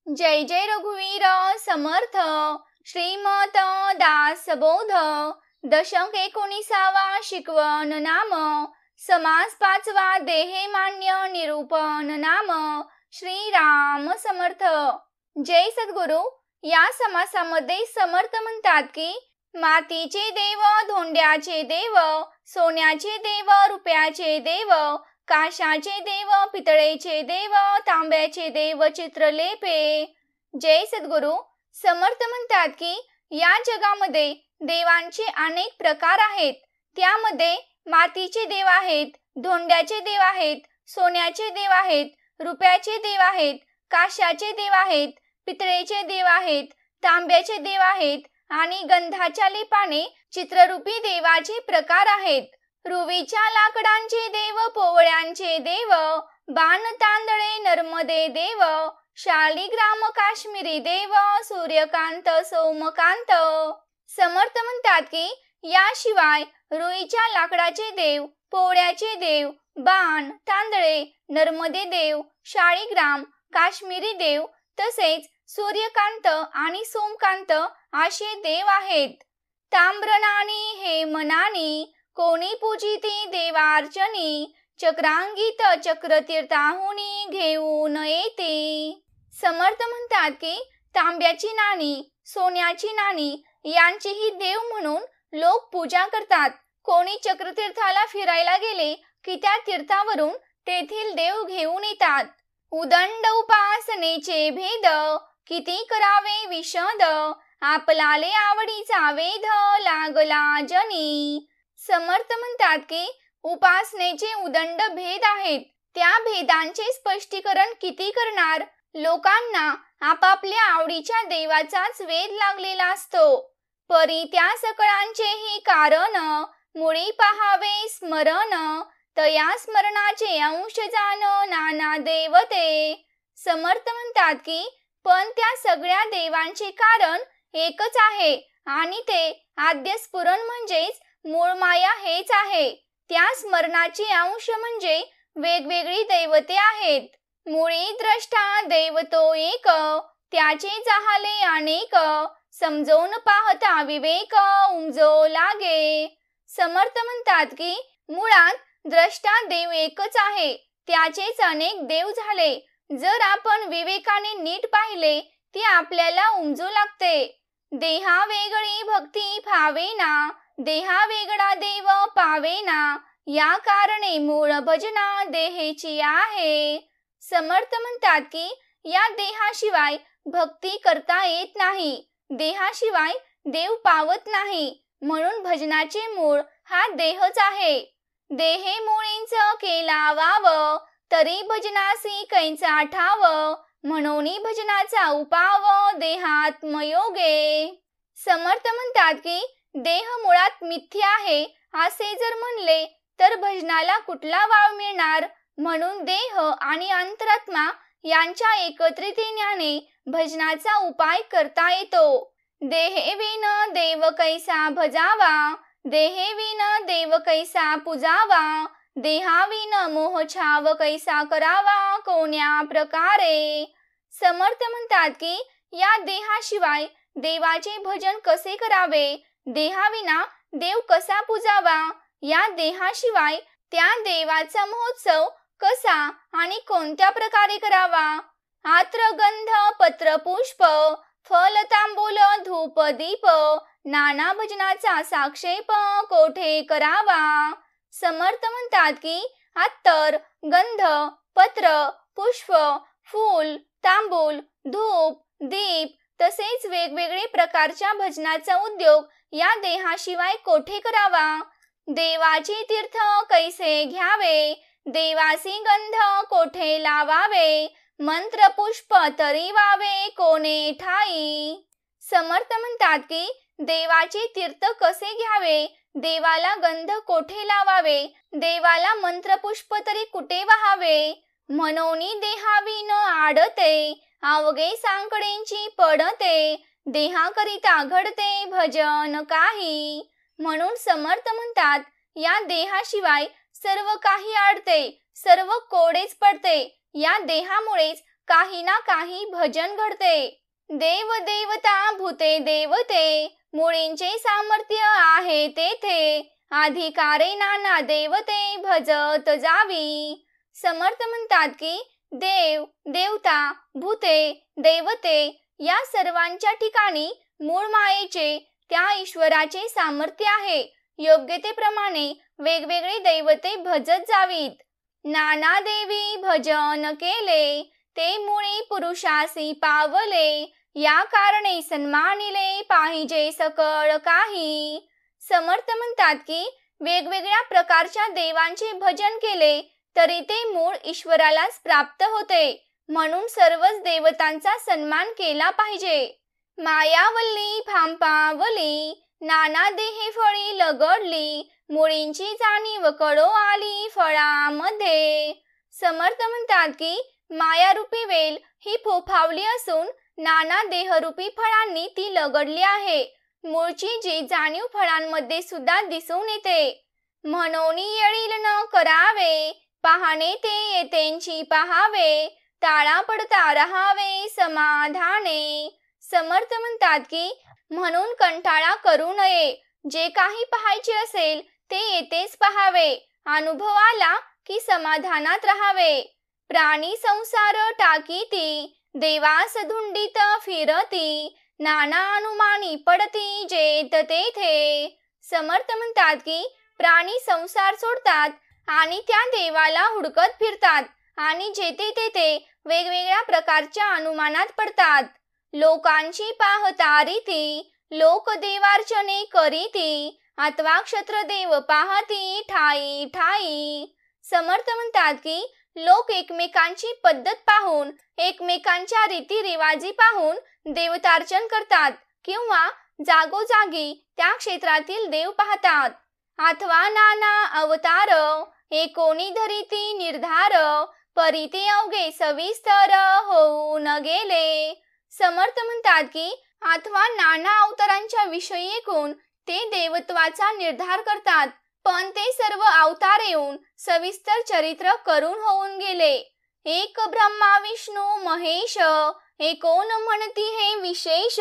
जय जय रघुवीर समर्थ श्रीमत दासबोध दशक 19 शिकवण नाम समास 5 देहे मान्य निरूपण नाम श्रीराम समर्थ। जय सद्गुरु। या समासामध्ये समर्थ म्हणतात की मातीचे देव, धोंड्याचे देव, सोन्याचे देव, रुपयाचे देव, काशाचे देव, पितळेचे देव, तांब्याचे देव चित्रलेपे। जय सद्गुरु। समर्थ म्हणतात की या जगामध्ये देवांचे अनेक प्रकार आहेत। त्यामध्ये मातीचे देव आहेत, धोंड्याचे देव आहेत, सोन्याचे देव आहेत, रुपयाचे देव आहेत, काशाचे देव आहेत, पितळेचे देव आहेत, तांब्याचे देव आहेत आणि गंधाच्या लेपाने चित्ररूपी देवाचे प्रकार आहेत। रुवीच्या लाकडांचे देव, पोवळ्यांचे देव, बाण तांदळे नर्मदे देव, शालिग्राम काश्मीरी देव, सूर्यकांत सोमकांत। समर्थ म्हणतात की याशिवाय रुईच्या लाकडाचे देव, पोवळ्याचे देव, बाण तांदळे नर्मदे देव, शालिग्राम काश्मीरी देव तसेच सूर्यकांत आणि सोमकांत असे देव आहेत। ताम्रनानी हेमनानी कोणी पूजिती देवार्चनी, चक्रांगीत चक्रतीर्थाहुनी घेऊन येते। समर्थ म्हणतात की तांब्याची नाणी, सोन्याची नाणी यांचीही देव म्हणून लोक पूजा करतात। कोणी चक्रतीर्थाला फिरायला गेले की त्या तीर्थावरून तेथील देव घेऊन येतात। उदंड उपासनेचे भेद किती करावे विशद, आपलाले आवडीचा वेध लागला जनी। समर्थ म्हणतात की उपासनेचे उदंड भेद आहेत। त्या भेदांचे स्पष्टीकरण किती करणार। लोकांना आपापल्या आवडीच्या देवाचाच वेध लागलेला असतो। परी त्या सकळांचेही कारण, मुळी पहावे स्मरण, तया स्मरणाचे अंश जाण नाना देवते। समर्थ म्हणतात की पण त्या सगळ्या देवांचे कारण एकच आहे आणि ते आद्य स्फुरण म्हणजेच मूळ माया हेच आहे। त्या स्मरणाचे अंश म्हणजे वेगवेगळी दैवते आहेत। मुळी द्रष्टा देव तो एक, त्याचे जाहले अनेक, समजून पाहता विवेक उमजो लागे। समर्थ म्हणतात की मुळात द्रष्टा देव एकच आहे, त्याचेच अनेक देव झाले। जर आपण विवेकाने नीट पाहिले ते आपल्याला उमजू लागते। देहा वेगळी भक्ती फावेना, देहा वेगळा देव पावेना, या कारणे मूळ भजना देहेची आहे। समर्थ म्हणतात की या देहाशिवाय भक्ती करता येत नाही, देहाशिवाय देव पावत नाही, म्हणून भजनाचे मूळ हा देहच आहे। देहे मुळींच केला वाव, तरी भजनासी कैंचा ठाव, म्हणून भजनाचा उपाव देहात्मयोगे। समर्थ म्हणतात की देह मुळात मिथ्या आहे असे जर म्हणले तर भजनाला कुठला वाव मिळणार। म्हणून देह आणि अंतरात्मा यांच्या एकत्रित भजनाचा उपाय करता येतो। देहे विन देव कैसा भजावा, देहे विन देव कैसा पूजावा, देहाविन मोह छाव कैसा करावा कोण्या प्रकारे। समर्थ म्हणतात की या देहाशिवाय देवाचे भजन कसे करावे, देहाविना देव कसा पूजावा, या देहाशिवाय त्या देवाचा महोत्सव कसा आणि कोणत्या प्रकारे करावा। आत्र गंध पत्र पुष्प, फल तांबूल धूप दीप, नाना भजनाचा साक्षेप कोठे करावा। समर्थ म्हणतात की अत्तर, गंध, पत्र, पुष्प, फूल, तांबूल, धूप, दीप तसेच वेगवेगळे प्रकारच्या भजनाचा उद्योग या देहाशिवाय कोठे करावा। देवाचे तीर्थ कैसे घ्यावे, देवासी गंध कोठे लावावे, मंत्र पुष्प तरी वावे कोणे ठाई। समर्थ म्हणतात की देवाचे तीर्थ कसे घ्यावे, देवाला गंध कोठे लावावे, देवाला मंत्र पुष्प तरी कुठे वाहावे, मनोनी देहाविन आडते, अवघे सांकडेंची पडते, देहाकरिता घडते भजन काही। म्हणून समर्थ म्हणतात या देहाशिवाय सर्व काही आडते, सर्व कोडेच पडते। या देहामुळेच काही ना काही भजन घडते. देव देवता भूते देवते, मुळींचे सामर्थ्य आहे तेथे. अधिकारे नाना देवते भजत जावी. समर्थ म्हणतात की देव, देवता, भूते, देवते या सर्वांच्या ठिकाणी मूळ मायेचे, त्या ईश्वराचे सामर्थ्य आहे. योग्यतेप्रमाणे वेगवेगळे दैवते भजत जावीत. नाना देवी भजन केले, ते मुळी पुरुषासी पावले. या कारणे सन्मानिले पाहिजे सकळ काही. समर्थ म्हणतात की वेगवेगळ्या प्रकारच्या देवांचे भजन केले तरी ते मूळ ईश्वरालाच प्राप्त होते. म्हणून सर्वच देवतांचा सन्मान केला पाहिजे. मायावल्ली फांपावली, नाना देहे फळी लगडली. मुळींची जाणीव कळो आली फळामध्ये. समर्थ म्हणतात की मायारूपी वेल ही फोफावली असून नाना देहरूपी फळांनी ती लगडली आहे. मूळची जी जाणीव फळांमध्ये सुद्धा दिसून येते. म्हणून येळील न करावे, पाहणे ते येतेंची पाहावे. टाळा पडता राहावे समाधाने. समर्थ म्हणतात की म्हणून कंटाळा करू नये. जे काही पाहायचे असेल ते येतेच पाहावे. अनुभव आला की समाधानात राहावे. प्राणी संसार टाकीती, देवास धुंडीत फिरती. नाना अनुमानी पडती जेत तेथे. समर्थ म्हणतात की प्राणी संसार सोडतात आणि त्या देवाला हुडकत फिरतात आणि जेथे तेथे वेगवेगळ्या प्रकारच्या अनुमानात पडतात. लोकांची पाहता रीती, लोक देवार्चने करीती. अथवा क्षत्रदेव पाहती ठाई ठाई. समर्थ म्हणतात की लोक एकमेकांची पद्धत पाहून, एकमेकांच्या रीतिरिवाजी पाहून देवतार्चन करतात किंवा जागोजागी त्या क्षेत्रातील देव पाहतात. अथवा नाना अवतार, एकोणी धरिती निर्धार. परिते अवघे सविस्तर होऊन गेले. समर्थ म्हणतात की अथवा नाना अवतारांच्या विषयी ऐकून ते देवत्वाचा निर्धार करतात, पण ते सर्व अवतार येऊन सविस्तर चरित्र करून होऊन गेले. एक ब्रह्मा विष्णू महेश, एकोन म्हणती हे विशेष.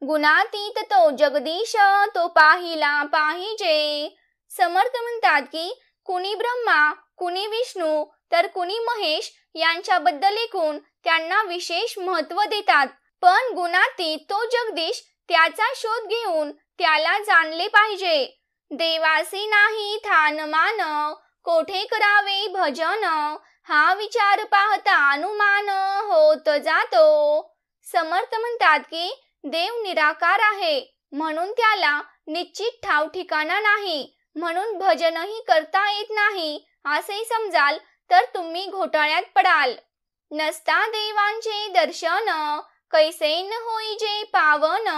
गुणातीत तो जगदीश, तो पाहिला पाहिजे. समर्थ म्हणतात की कुणी ब्रह्मा, कुणी विष्णू तर कुणी महेश यांच्याबद्दल ऐकून त्यांना विशेष महत्त्व देतात, पण गुणातीत तो जगदीश त्याचा शोध घेऊन त्याला जाणले पाहिजे. देवासी नाही थान मान, कोठे करावे भजन. हा विचार पाहता अनुमान होत जातो. समर्थ म्हणतात की देव निराकार आहे, म्हणून त्याला निश्चित ठाव ठिकाणा नाही. म्हणून भजनही करता येत नाही असे समजाल तर तुम्ही घोटाळ्यात पडाल. नसता देवांचे दर्शन, कैसे न होईजे पावन.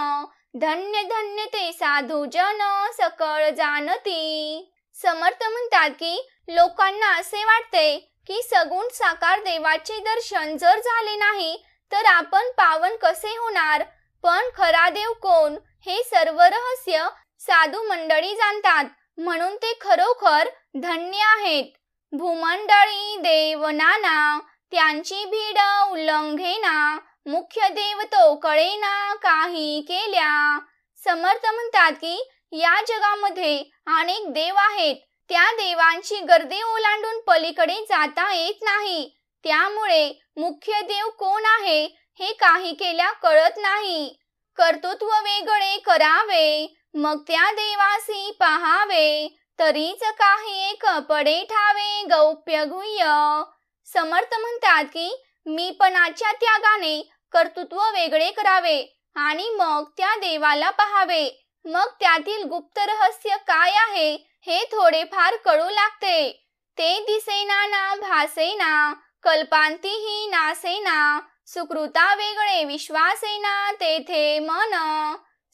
धन्य धन्य ते साधू जन, सकळ जाणती. समर्थ म्हणतात की लोकांना असे वाटते की सगुण साकार देवाचे दर्शन जर झाले नाही तर आपण पावन कसे होणार. पण खरा देव कोण हे सर्व रहस्य साधू मंडळी जाणतात, म्हणून ते खरोखर धन्य आहेत. भूमंडळी देव नाना, त्यांची भीड उल्लंघेना. मुख्य देव तो कळेना काही केल्या. समर्थ म्हणतात की या जगामध्ये अनेक देव आहेत, त्या देवांची गर्दी ओलांडून पलीकडे जाता येत नाही. त्यामुळे मुख्य देव कोण आहे हे काही केल्या कळत नाही. कर्तृत्व वेगळे करावे, मग त्या देवासी पहावे. तरीच काही एक पडे ठावे गौप्य गुह्य. समर्थ म्हणतात की मीपणाच्या त्यागाने कर्तृत्व वेगळे करावे आणि मग त्या देवाला पहावे. मग त्यातील गुप्त रहस्य काय आहे हे थोडेफार कळू लागते. ते दिसेना ना भासेना, कल्पांतीही नासेना. सुकृता वेगळे विश्वासेना तेथे मन.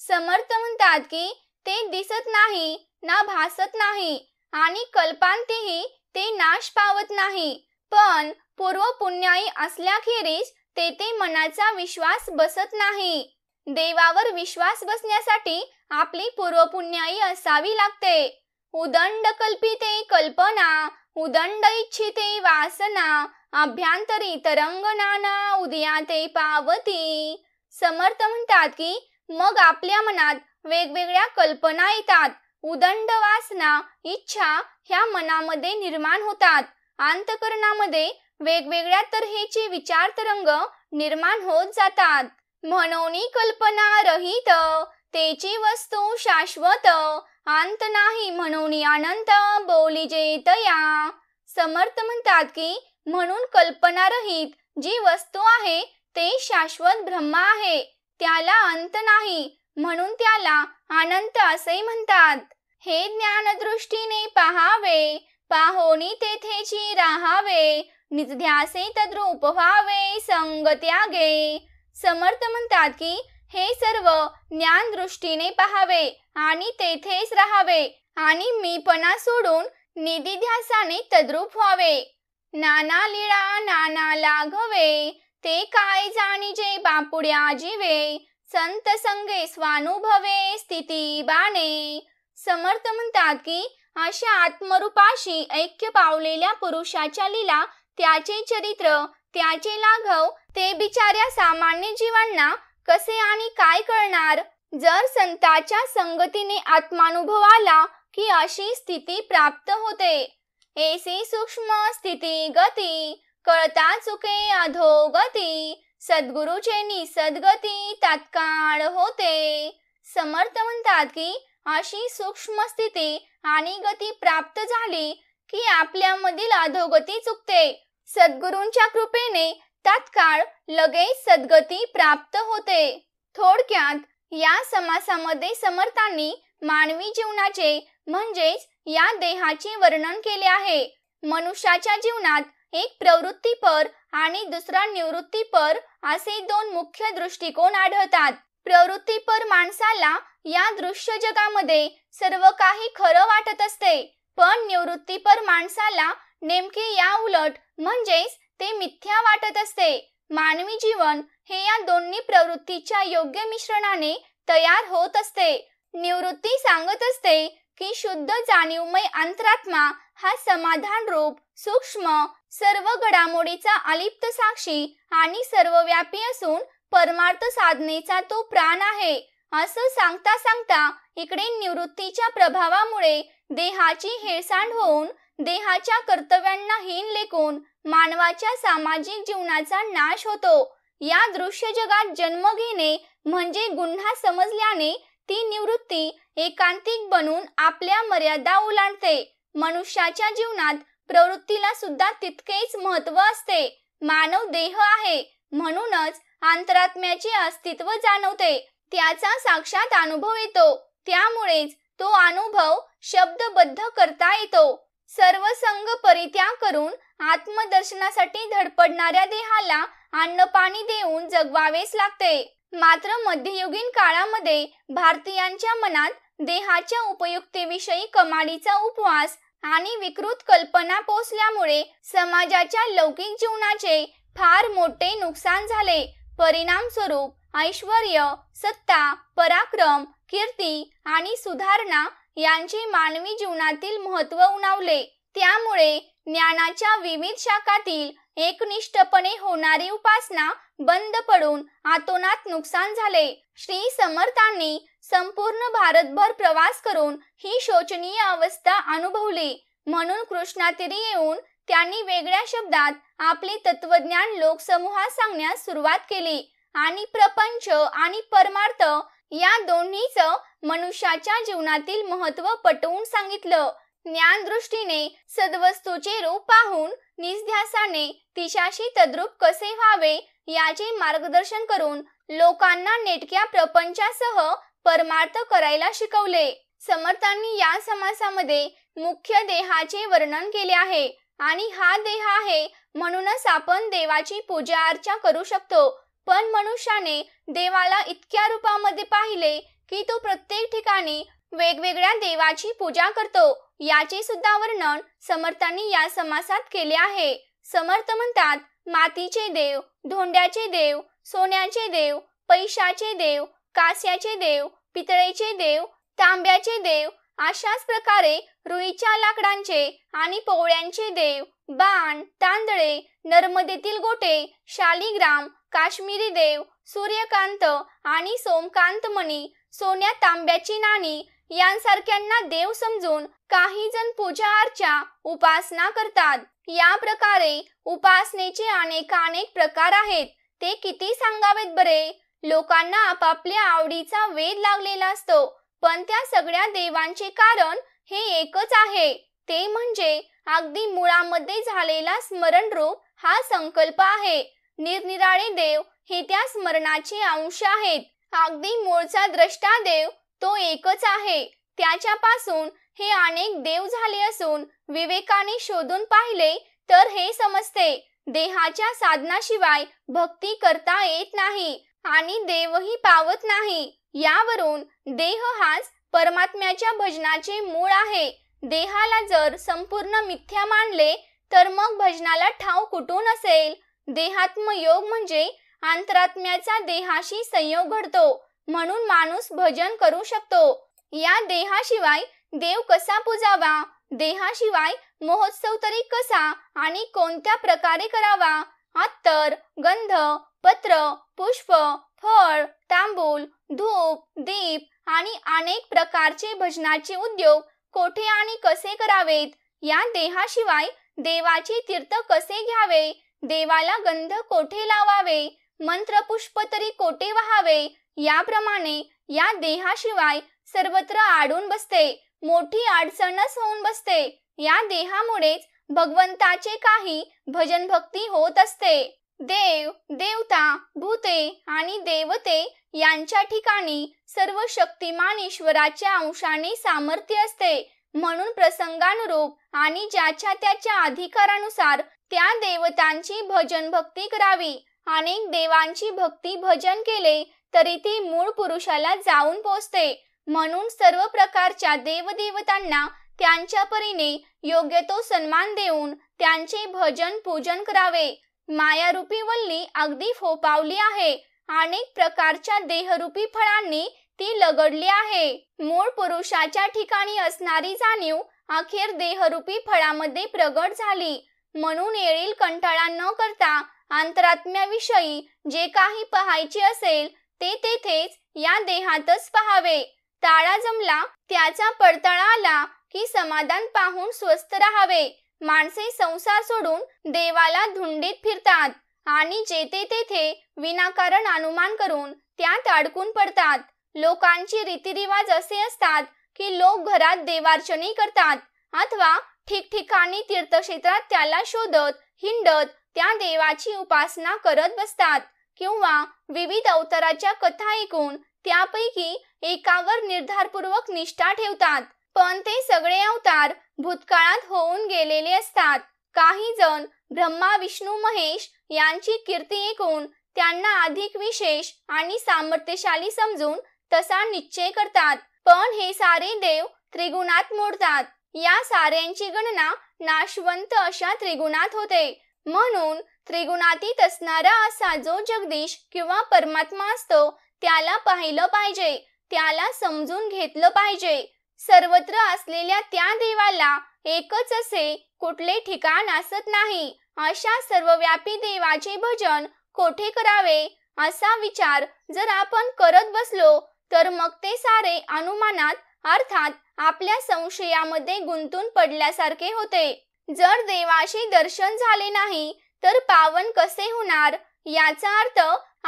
समर्थ म्हणतात की ते दिसत नाही ना भासत नाही आणि कल्पांतीही ते नाश पावत नाही, पण पूर्व पुण्याई असल्याखेरीज तेथे मनाचा विश्वास बसत नाही. देवावर विश्वास बसण्यासाठी आपली पूर्वपुण्याई असावी लागते. उदंड कल्पिते कल्पना, उदंड इच्छिते वासना. अभ्यंतरी तरंग नाना उदया ते पावती. समर्थ म्हणतात की मग आपल्या मनात वेगवेगळ्या कल्पना येतात. उदंड वासना, इच्छा ह्या मनामध्ये निर्माण होतात. अंतःकरणामध्ये वेगवेगळ्या तऱ्हेचे विचार तरंग निर्माण होत जातात. म्हणून कल्पना रहित तेची वस्तू शाश्वत. अंत नाही म्हणून अनंत बोलिजे तया. समर्थ म्हणतात की म्हणून कल्पना रहित जी वस्तू आहे ते शाश्वत ब्रह्म आहे. त्याला अंत नाही म्हणून त्याला अनंत असे म्हणतात. हे ज्ञान दृष्टीने पाहावे, पाहोनी तेथेची राहावे. निजध्यासे तद्रूप व्हावे, संग त्यागे. समर्थ म्हणतात की हे सर्व ज्ञान दृष्टीने पाहावे आणि तेथेच राहावे आणि मीपणा सोडून निधिध्यासाने तद्रूप व्हावे. नाना लीळा नाना लाघवे, ते काय जाणीजे बापुड्या जीवे. संत संगे स्वानुभवे स्थिती बाणे. समर्थ म्हणतात की अशा आत्मरूपाशी ऐक्य पावलेल्या पुरुषाच्या लीला, त्याचे चरित्र, त्याचे लाघव ते बिचाऱ्या सामान्य जीवांना कसे आणि काय कळणार. जर संताच्या संगतीने आत्मानुभव आला की अशी स्थिती प्राप्त होते. ऐसी सूक्ष्म स्थिती गती, कळता चुके अधोगती. सद्गुरूचे निसद्गती तात्काळ होते. समर्थ म्हणतात की अशी सूक्ष्म स्थिती आणि गती प्राप्त झाली की आपल्यामधील अधोगती चुकते. सद्गुरूंच्या कृपेने तात्काळ लगेच सद्गती प्राप्त होते. थोडक्यात या समासामध्ये समर्थांनी मानवी जीवनाचे म्हणजेच या देहाचे वर्णन केले आहे. मनुष्याच्या जीवनात एक प्रवृत्तीपर आणि दुसरा निवृत्तीपर असे दोन मुख्य दृष्टिकोन आढळतात. प्रवृत्तीपर माणसाला या दृश्य जगामध्ये सर्व काही खरं वाटत असते, पण निवृत्तीपर माणसाला नेमके या उलट म्हणजेच ते मिथ्या वाटत असते. मानवी जीवन हे या दोन्ही प्रवृत्तीच्या योग्य मिश्रणाने तयार होत असते. निवृत्ती सांगत असते की शुद्ध जाणीवमय अंतरात्मा हा समाधान रूप, सूक्ष्म, सर्व घडामोडीचा अलिप्त साक्षी आणि सर्वव्यापी असून परमार्थ साधनेचा तो प्राण आहे. असं सांगता सांगता इकडे निवृत्तीच्या प्रभावामुळे देहाची हेळसांड होऊन देहाच्या कर्तव्यांना हीन लेखून मानवाच्या सामाजिक जीवनाचा नाश होतो. या दृश्य जगात जन्म घेणे म्हणजे गुन्हा समजल्याने ती निवृत्ती एकांतिक बनून आपल्या मर्यादा ओलांडते. मनुष्याच्या जीवनात प्रवृत्तीला सुद्धा तितकेच महत्त्व असते. मानव देह आहे म्हणूनच अंतरात्म्याचे अस्तित्व जाणवते, त्याचा साक्षात अनुभव येतो. त्यामुळेच तो अनुभव शब्दबद्ध करता येतो. सर्व संग परित्याग करून आत्मदर्शनासाठी धडपडणाऱ्या देहाला अन्न पाणी देऊन जगवावेच लागते. मात्र मध्ययुगीन काळामध्ये भारतीयांच्या मनात देहाच्या उपयुक्तेविषयी कमालीचा उपवास आणि विकृत कल्पना पोचल्यामुळे समाजाच्या लौकिक जीवनाचे फार मोठे नुकसान झाले. परिणाम स्वरूप ऐश्वर्य, सत्ता, पराक्रम, कीर्ती आणि सुधारणा यांचे मानवी जीवनातील महत्त्व उणावले. त्यामुळे ज्ञानाच्या विविध शाखातील एकनिष्ठपणे होणारी उपासना बंद पडून आतोनात नुकसान झाले. श्री समर्थांनी संपूर्ण भारतभर प्रवास करून ही शोचनीय अवस्था अनुभवली. म्हणून कृष्णातीरी येऊन त्यांनी वेगळ्या शब्दात आपले तत्वज्ञान लोकसमूहात सांगण्यास सुरुवात केली आणि प्रपंच आणि परमार्थ या दोन्हीच मनुष्याच्या जीवनातील महत्त्व पटवून सांगितलं. ज्ञान दृष्टीने सद्वस्तूचे रूप पाहून निजध्यासाने तिच्याशी तद्रूप कसे व्हावे याचे मार्गदर्शन करून लोकांना नेटक्या प्रपंचासह परमार्थ करायला शिकवले. समर्थांनी या समासामध्ये मुख्य देहाचे वर्णन केले आहे आणि हा देह आहे म्हणूनच आपण देवाची पूजा अर्चा करू शकतो. पण मनुष्याने देवाला इतक्या रूपामध्ये पाहिले की तो प्रत्येक ठिकाणी वेगवेगळ्या देवाची पूजा करतो. याचे सुद्धा वर्णन समर्थांनी या समासात केले आहे. समर्थ म्हणतात, मातीचे देव, धोंड्याचे देव, सोन्याचे देव, पैशाचे देव, कास्याचे देव, पितळेचे देव, तांब्याचे देव अशाच प्रकारे रुईच्या लाकडांचे आणि पोवळ्यांचे देव, बाण, तांदळे, नर्मदेतील गोटे, शालिग्राम, काश्मीरी देव, सूर्यकांत आणि सोमकांत मणी, सोन्या तांब्याची नाणी यांसारख्यांना देव समजून काही जण पूजा अर्चा उपासना करतात. या प्रकारे उपासनेचे अनेकानेक प्रकार आहेत. ते किती सांगावेत बरे. लोकांना आपापल्या आवडीचा वेध लागलेला असतो, पण त्या सगळ्या देवांचे कारण हे एकच आहे, ते म्हणजे अगदी मुळामध्ये झालेला स्मरण रूप हा संकल्प आहे. निरनिराळे देव हे त्या स्मरणाचे अंश आहेत. अगदी मूळचा द्रष्टा देव तो एकच आहे. त्याच्यापासून हे अनेक देव झाले असून विवेकाने शोधून पाहिले तर हे समजते, देहाच्या साधनाशिवाय भक्ती करता येत नाही आणि देवही पावत नाही. यावरून देह हाच परमात्म्याच्या भजनाचे मूळ आहे. देहाला जर संपूर्ण मिथ्या मानले तर मग भजनाला ठाव कुठून असेल. देहात्मयोग म्हणजे अंतरात्म्याचा देहाशी संयोग घडतो, म्हणून माणूस भजन करू शकतो. या देहाशिवाय देव कसा पूजावा, देहाशिवाय महोत्सव तरी कसा आणि कोणत्या प्रकारे करावा. अत्तर, गंध, पत्र, पुष्प, फळ, तांबूल, धूप, दीप आणि अनेक प्रकारचे भजनाचे उद्योग कोठे आणि कसे करावेत. या देहाशिवाय देवाचे तीर्थ कसे घ्यावे, देवाला गंध कोठे लावावे, मंत्र पुष्प तरी कोठे वहावे. याप्रमाणे या देहाशिवाय सर्वत्र आडून बसते, मोठी अडचणच होऊन बसते. या देहामुळेच भगवंताचे काही भजन भक्ती होत असते. देव, देवता, भूते आणि देवते यांच्या ठिकाणी सर्व शक्तिमान ईश्वराच्या अंशाने सामर्थ्य असते, म्हणून प्रसंगानुरूप आणि ज्याच्या त्याच्या अधिकारानुसार त्या देवतांची भजन भक्ती करावी. अनेक देवांची भक्ती भजन केले तरी ती मूळ पुरुषाला जाऊन पोचते, म्हणून सर्व प्रकारच्या देवदेवतांना त्यांच्या परीने योग्य तो सन्मान देऊन त्यांचे भजन पूजन करावे. मायारूपी वल्ली अगदी फोपावली आहे, अनेक प्रकारच्या देहरूपी फळांनी ती लगडली आहे. मूळ पुरुषाच्या ठिकाणी असणारी जाणीव अखेर देहरूपी फळामध्ये प्रगट झाली, म्हणून येळील कंटाळा न करता अंतरात्म्याविषयी जे काही पाहायचे असेल ते तेथेच या देहातच पाहावे. ताळा जमला, त्याचा पडताळा आला की समाधान पाहून स्वस्थ राहावे. माणसे संसार सोडून देवाला धुंडीत फिरतात आणि जेथे तेथे विनाकारण अनुमान करून त्यात अडकून पडतात. लोकांची रीतिरिवाज असे असतात की लोक घरात देवार्चने करतात अथवा ठिकठिकाणी तीर्थक्षेत्रात त्याला शोधत हिंडत त्या देवाची उपासना करत बसतात किंवा विविध अवताराच्या कथा ऐकून त्यापैकी एकावर निर्धारपूर्वक निष्ठा ठेवतात. पण ते सगळे अवतार भूतकाळात होऊन गेलेले असतात. काही जण ब्रह्मा, विष्णू, महेश यांची कीर्ती ऐकून त्यांना अधिक विशेष आणि सामर्थ्यशाली समजून तसा निश्चय करतात. पण हे सारे देव त्रिगुणात मोडतात. या साऱ्यांची गणना नाशवंत अशा त्रिगुणात होते. म्हणून त्रिगुणातीत असणारा असा जो जगदीश किंवा परमात्मा असतो त्याला पाहिलं पाहिजे, त्याला समजून घेतलं पाहिजे. सर्वत्र असलेल्या त्या देवाला एकच असे कुठले ठिकाण असत नाही. अशा सर्वव्यापी देवाचे भजन कोठे करावे असा विचार जर आपण करत बसलो तर मग ते सारे अनुमानात अर्थात आपल्या संशयामध्ये गुंतून पडल्यासारखे होते. जर देवाशी दर्शन झाले नाही तर पावन कसे होणार याचा अर्थ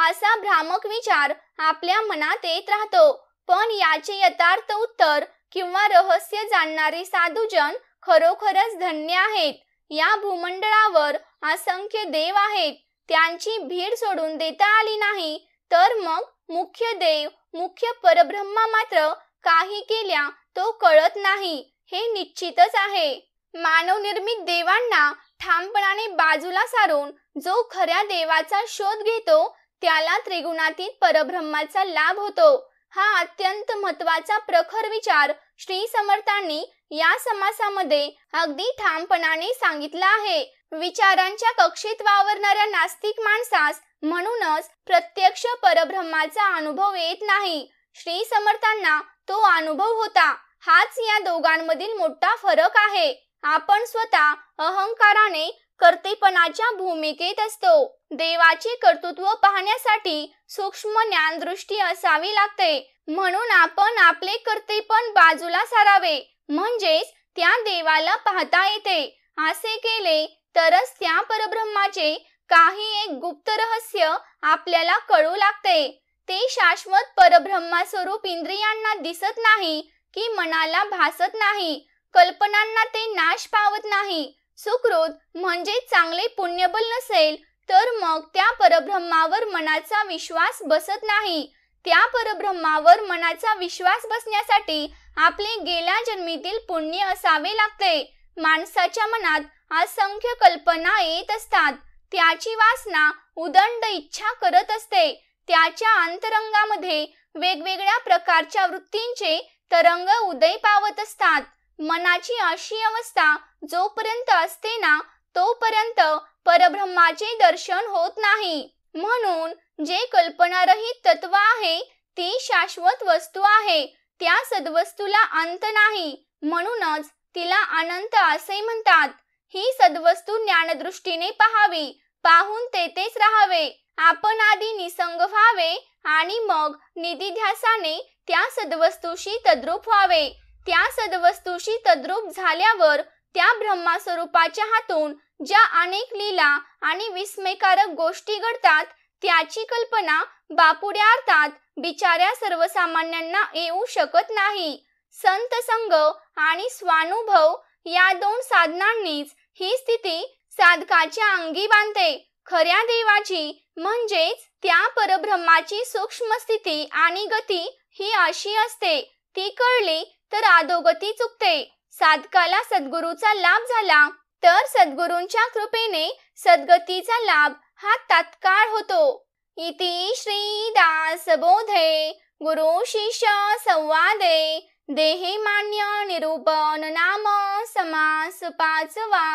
असा भ्रामक विचार आपल्या मनात येत राहतो. पण याचे यथार्थ उत्तर किंवा रहस्य जाणणारे साधुजन खरोखरच धन्य आहेत. या भूमंडळावर असंख्य देव आहेत. त्यांची भीड सोडून देता आली नाही तर मग मुख्य देव, मुख्य परब्रह्मा मात्र काही केल्या तो कळत नाही, हे निश्चितच आहे. मानवनिर्मित देवांना ठामपणाने बाजूला सारून जो खऱ्या देवाचा शोध घेतो त्याला त्रिगुणातीत परब्रह्माचा लाभ होतो. हा अत्यंत महत्वाचा प्रखर विचार श्री समर्थांनी या समासामध्ये अगदी ठामपणाने सांगितला आहे. विचारांच्या कक्षेत वावरणाऱ्या नास्तिक माणसास म्हणूनच प्रत्यक्ष परब्रह्माचा अनुभव येत नाही. श्री समर्थांना तो अनुभव होता. हाच या दोघांमधील मोठा फरक आहे. आपण स्वतः अहंकाराने कर्तेपणाच्या भूमिकेत असतो. देवाचे कर्तृत्व पाहण्यासाठी सूक्ष्म ज्ञानदृष्टी असावी लागते. म्हणून आपण आपले कर्तेपण बाजूला सारावे, म्हणजेच त्या देवाला पाहता येते. असे केले तरच त्या परब्रह्माचे काही एक गुप्त रहस्य आपल्याला कळू लागते. ते शाश्वत परब्रह्मस्वरूप इंद्रियांना दिसत नाही की मनाला भासत नाही, कल्पनांना ते नाश पावत नाही. सुकृत म्हणजे चांगले पुण्यबल नसेल तर मग त्या परब्रह्मावर मनाचा विश्वास बसत नाही. त्या परब्रह्मावर मनाचा विश्वास बसण्यासाठी आपले गेल्या जन्मीतील पुण्य असावे लागते. माणसाच्या मनात असंख्य कल्पना येत असतात. त्याची वासना उदंड इच्छा करत असते. त्याच्या अंतरंगामध्ये वेगवेगळ्या प्रकारच्या वृत्तींचे तरंग उदय पावत असतात. मनाची अशी अवस्था जोपर्यंत असते ना, तोपर्यंत परब्रह्माचे दर्शन होत नाही. म्हणून जे कल्पनारहित तत्व आहे ती शाश्वत वस्तू आहे. त्या सद्वस्तूला अंत नाही, म्हणूनच तिला अनंत असे म्हणतात. ही सद्वस्तू ज्ञानदृष्टीने पाहावी, पाहून तेथेच राहावे. आपण आधी निसंग व्हावे आणि मग निधिध्यासाने त्या सद्वस्तूशी तद्रूप व्हावे. त्या सद्वस्तूशी तद्रूप झाल्यावर त्या ब्रह्मस्वरूपाच्या हातून ज्या अनेक लीला आणि विस्मयकारक गोष्टी घडतात त्याची कल्पना बापुड्या अर्थात बिचाऱ्या सर्वसामान्यांना येऊ शकत नाही. संत संग आणि स्वानुभव या दोन साधनांनीच ही स्थिती साधकाच्या अंगी बांधते. खऱ्या देवाची म्हणजेच त्या परब्रह्माची सूक्ष्म स्थिती आणि गती ही अशी असते. ती कळली तर अधोगती चुकते. साधकाला सद्गुरूचा लाभ झाला तर सद्गुरूंच्या कृपेने सद्गतीचा लाभ हा तात्काळ होतो. इति श्री दासबोधे गुरु शिष्य संवादे देहमान्य निरूपण नाम समास 5वा.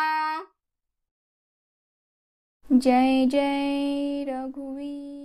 जय जय रघुवीर.